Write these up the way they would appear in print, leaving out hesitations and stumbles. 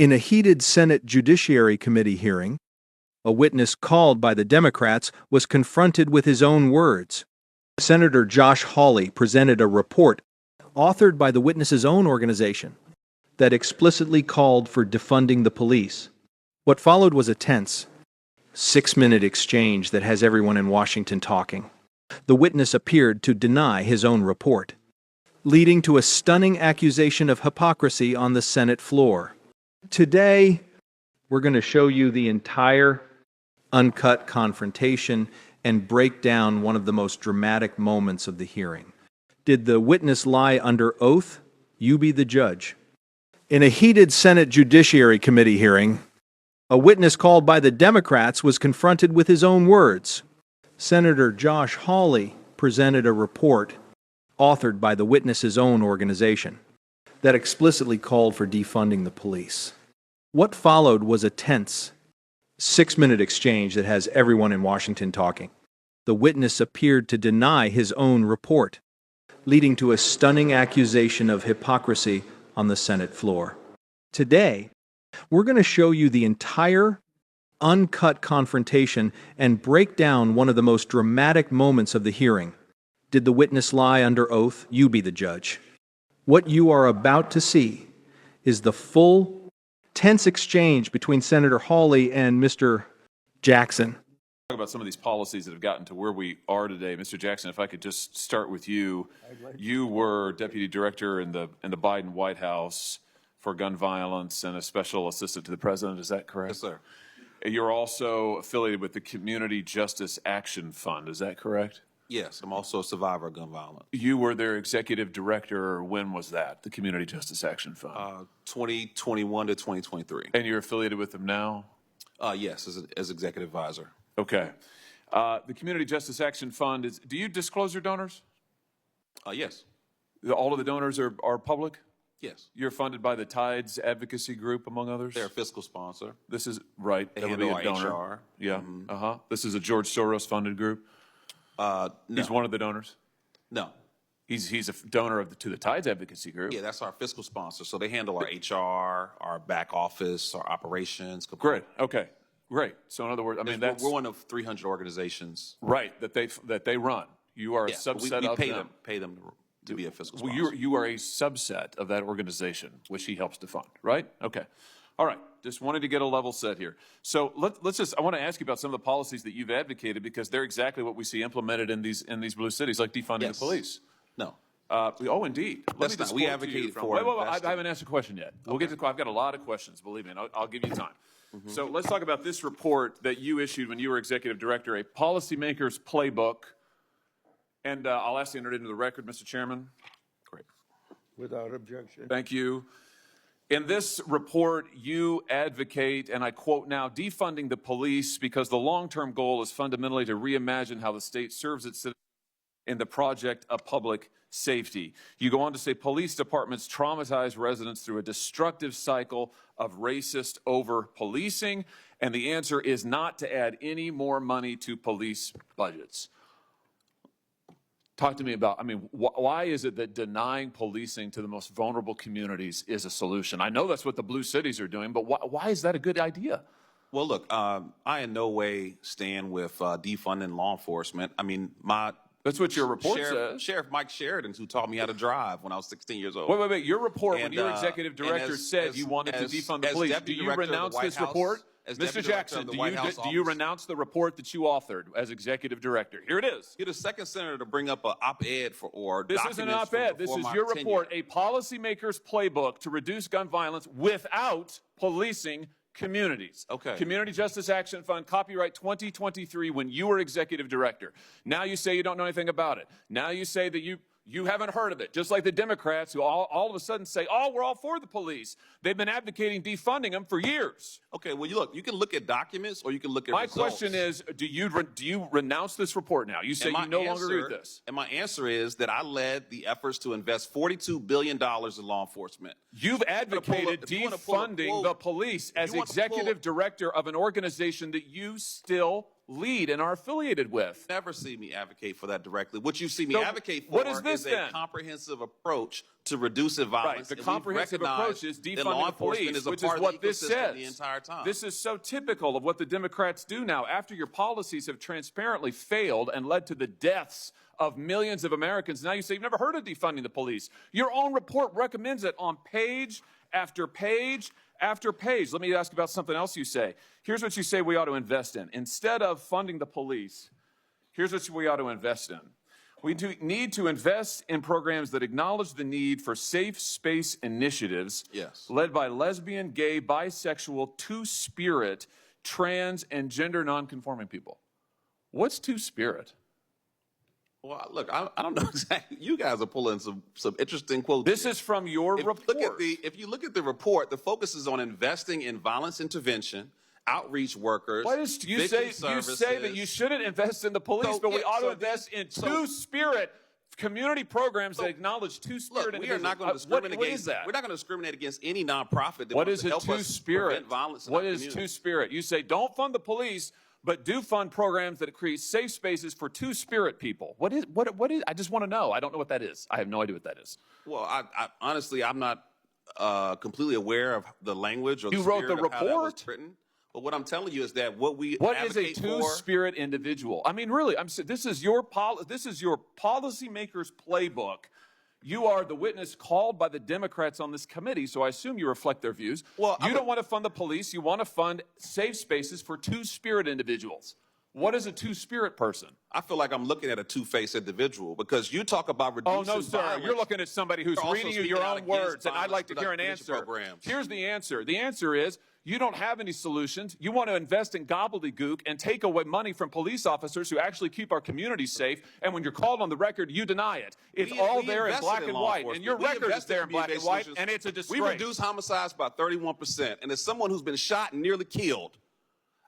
In a heated Senate Judiciary Committee hearing, a witness called by the Democrats was confronted with his own words. Senator Josh Hawley presented a report authored by the witness's own organization that explicitly called for defunding the police. What followed was a tense, 6-minute exchange that has everyone in Washington talking. The witness appeared to deny his own report, leading to a stunning accusation of hypocrisy on the Senate floor. Today, we're going to show you the entire uncut confrontation and break down one of the most dramatic moments of the hearing. Did the witness lie under oath? You be the judge. In a heated Senate Judiciary Committee hearing, a witness called by the Democrats was confronted with his own words. Senator Josh Hawley presented a report authored by the witness's own organization that explicitly called for defunding the police. What followed was a tense, 6-minute exchange that has everyone in Washington talking. The witness appeared to deny his own report, leading to a stunning accusation of hypocrisy on the Senate floor. Today, we're going to show you the entire uncut confrontation and break down one of the most dramatic moments of the hearing. Did the witness lie under oath? You be the judge. What you are about to see is the full, tense exchange between Senator Hawley and Mr. Jackson. Talk about some of these policies that have gotten to where we are today. Mr. Jackson, if I could just start with you. You were Deputy Director in the Biden White House for gun violence and a special assistant to the president. Is that correct? Yes, sir. You're also affiliated with the Community Justice Action Fund. Is that correct? Yes, I'm also a survivor of gun violence. You were their executive director. When was that, the Community Justice Action Fund? 2021 to 2023. And you're affiliated with them now? Yes, as executive advisor. Okay. The Community Justice Action Fund is, do you disclose your donors? Yes. All of the donors are public? Yes. You're funded by the Tides Advocacy Group, among others? They're a fiscal sponsor. This is, right. They That would be handle a our donor. HR. Yeah. Mm-hmm. This is a George Soros funded group? No. He's one of the donors? No. He's a donor to the Tides Advocacy Group? Yeah, that's our fiscal sponsor. So they handle our HR, our back office, our operations. Great. Okay. Great. So in other words, I mean, that's we're one of 300 organizations. right that they run. You are a Yeah, subset we of pay them to be a fiscal sponsor. Well, you are a subset of that organization, which he helps to fund, right? Okay. All right. Just wanted to get a level set here. So let's just, I want to ask you about some of the policies that you've advocated, because they're exactly what we see implemented in these blue cities, like defunding the police. No. Oh, indeed. That's not. We advocate for Wait, investing. I haven't asked a question yet. We'll get to. I've got a lot of questions. Believe me, and I'll give you time. So let's talk about this report that you issued when you were executive director, a policymaker's playbook. And I'll ask you to enter it into the record, Mr. Chairman. Great. Without objection. Thank you. In this report, you advocate, and I quote now, defunding the police because the long-term goal is fundamentally to reimagine how the state serves its citizens in the project of public safety. You go on to say police departments traumatize residents through a destructive cycle of racist over-policing, and the answer is not to add any more money to police budgets. Talk to me about, I mean, why is it that denying policing to the most vulnerable communities is a solution? I know that's what the blue cities are doing, but why is that a good idea? Well, look, I in no way stand with defunding law enforcement. I mean, That's what your report says. Sheriff Mike Sheridan, who taught me how to drive when I was 16 years old. Wait. Your report, when you were executive director, said you wanted to defund the police. Do you renounce this report? Mr. Jackson, do you renounce the report that you authored as executive director? Here it is. You're the second senator to bring up an op-ed or This isn't an op-ed. This is your report, a policymaker's playbook to reduce gun violence without policing communities. Okay. Community Justice Action Fund, copyright 2023, when you were executive director. Now you say you don't know anything about it. Now you say that you haven't heard of it, just like the Democrats who all of a sudden say, oh, we're all for the police. They've been advocating defunding them for years. Okay, well, you can look at documents or you can look at results. My question is, do you renounce this report now? You say you no longer agree with this. And my answer is that I led the efforts to invest $42 billion in law enforcement. You've advocated defunding the police as executive director of an organization that you still lead and are affiliated with. Never see me advocate for that directly. What you see me So advocate for what is this, a then? comprehensive approach to reducing violence. Right. The and comprehensive we've recognized approach is that defunding law the police, enforcement is a which is part of what the this ecosystem says. the entire time. This is so typical of what the Democrats do now. After your policies have transparently failed and led to the deaths of millions of Americans, now you say you've never heard of defunding the police. Your own report recommends it on page after page after page. Let me ask about something else you say. Here's what you say we ought to invest in. Instead of funding the police, here's what we ought to invest in. We need to invest in programs that acknowledge the need for safe space initiatives led by lesbian, gay, bisexual, two-spirit, trans, and gender nonconforming people. What's two-spirit? Well, look, I don't know exactly. You guys are pulling some interesting quotes. This is from your report. If you look at the report, the focus is on investing in violence intervention, outreach workers. You say that you shouldn't invest in the police, but we ought to invest in two-spirit community programs that acknowledge two-spirit individuals. We are not going to discriminate what is that? We're not going to discriminate against any nonprofit that What wants is to a help us two-spirit? prevent violence in What our is community. two-spirit? You say don't fund the police, but do fund programs that create safe spaces for two-spirit people. What is? I just want to know. I don't know what that is. I have no idea what that is. Well, I honestly, I'm not completely aware of the language or the You wrote the spirit of how that was report? written. But what I'm telling you is that what is a two-spirit individual? I mean, really, this is your policymakers' playbook. You are the witness called by the Democrats on this committee, so I assume you reflect their views. Well, you don't want to fund the police. You want to fund safe spaces for two-spirit individuals. What is a two-spirit person? I feel like I'm looking at a two-faced individual because you talk about reducing Oh, no, sir. violence. You're looking at somebody who's You're reading you also your speaking own out against words, and I'd like to hear an violence answer. programs. Here's the answer. The answer is you don't have any solutions. You want to invest in gobbledygook and take away money from police officers who actually keep our communities safe, and when you're called on the record, you deny it. It's all there in black and white, and your record is there in black and white, and it's a disgrace. We reduced homicides by 31%, and as someone who's been shot and nearly killed,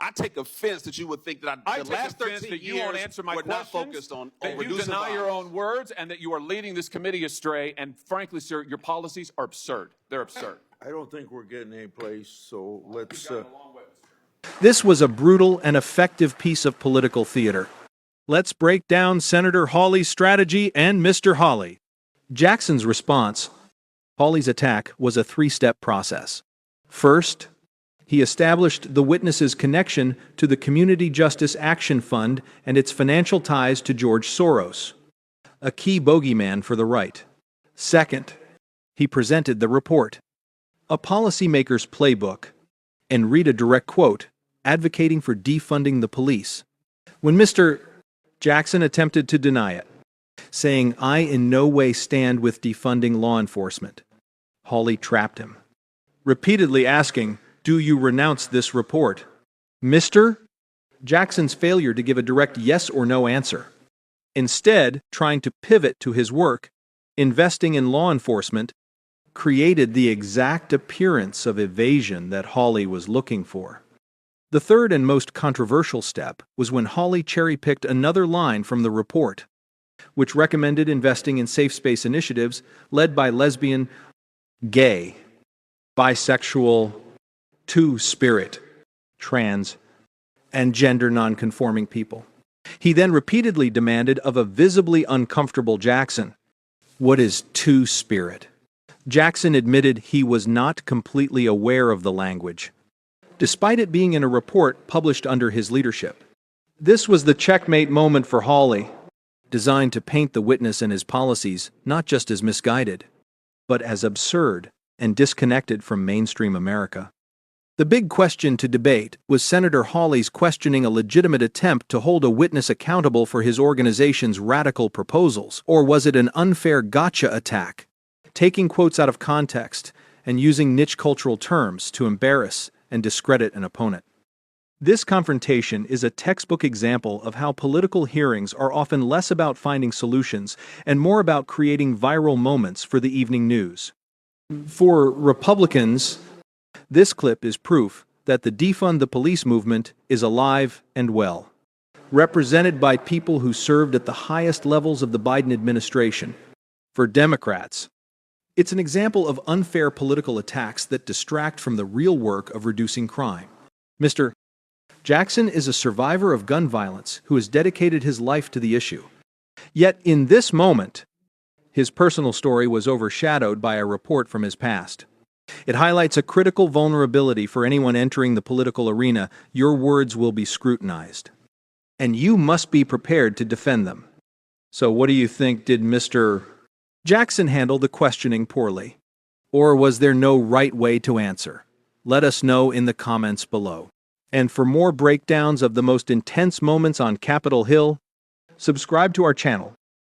I take offense that you would think that I the last take offense 13 that you years won't answer my were not questions, focused on that you reducing deny your violence. own words, and that you are leading this committee astray. And frankly, sir, your policies are absurd. They're absurd. I don't think we're getting any place, so let's, This was a brutal and effective piece of political theater. Let's break down Senator Hawley's strategy and Mr. Hawley. Jackson's response. Hawley's attack was a three-step process. First, he established the witness's connection to the Community Justice Action Fund and its financial ties to George Soros, a key bogeyman for the right. Second, he presented the report, a policymaker's playbook, and read a direct quote, advocating for defunding the police. When Mr. Jackson attempted to deny it, saying, "I in no way stand with defunding law enforcement," Hawley trapped him, repeatedly asking, "Do you renounce this report?" Mr. Jackson's failure to give a direct yes or no answer, instead trying to pivot to his work, investing in law enforcement, created the exact appearance of evasion that Hawley was looking for. The third and most controversial step was when Hawley cherry-picked another line from the report, which recommended investing in safe space initiatives led by lesbian, gay, bisexual, two-spirit, trans, and gender nonconforming people. He then repeatedly demanded of a visibly uncomfortable Jackson, "What is two-spirit?" Jackson admitted he was not completely aware of the language, despite it being in a report published under his leadership. This was the checkmate moment for Hawley, designed to paint the witness and his policies not just as misguided, but as absurd and disconnected from mainstream America. The big question to debate was Senator Hawley's questioning a legitimate attempt to hold a witness accountable for his organization's radical proposals, or was it an unfair gotcha attack, taking quotes out of context and using niche cultural terms to embarrass and discredit an opponent. This confrontation is a textbook example of how political hearings are often less about finding solutions and more about creating viral moments for the evening news. For Republicans, this clip is proof that the defund the police movement is alive and well, represented by people who served at the highest levels of the Biden administration. For Democrats, it's an example of unfair political attacks that distract from the real work of reducing crime. Mr. Jackson is a survivor of gun violence who has dedicated his life to the issue. Yet, in this moment, his personal story was overshadowed by a report from his past. It highlights a critical vulnerability for anyone entering the political arena. Your words will be scrutinized, and you must be prepared to defend them. So what do you think? Did Mr. Jackson handle the questioning poorly? Or was there no right way to answer? Let us know in the comments below. And for more breakdowns of the most intense moments on Capitol Hill, subscribe to our channel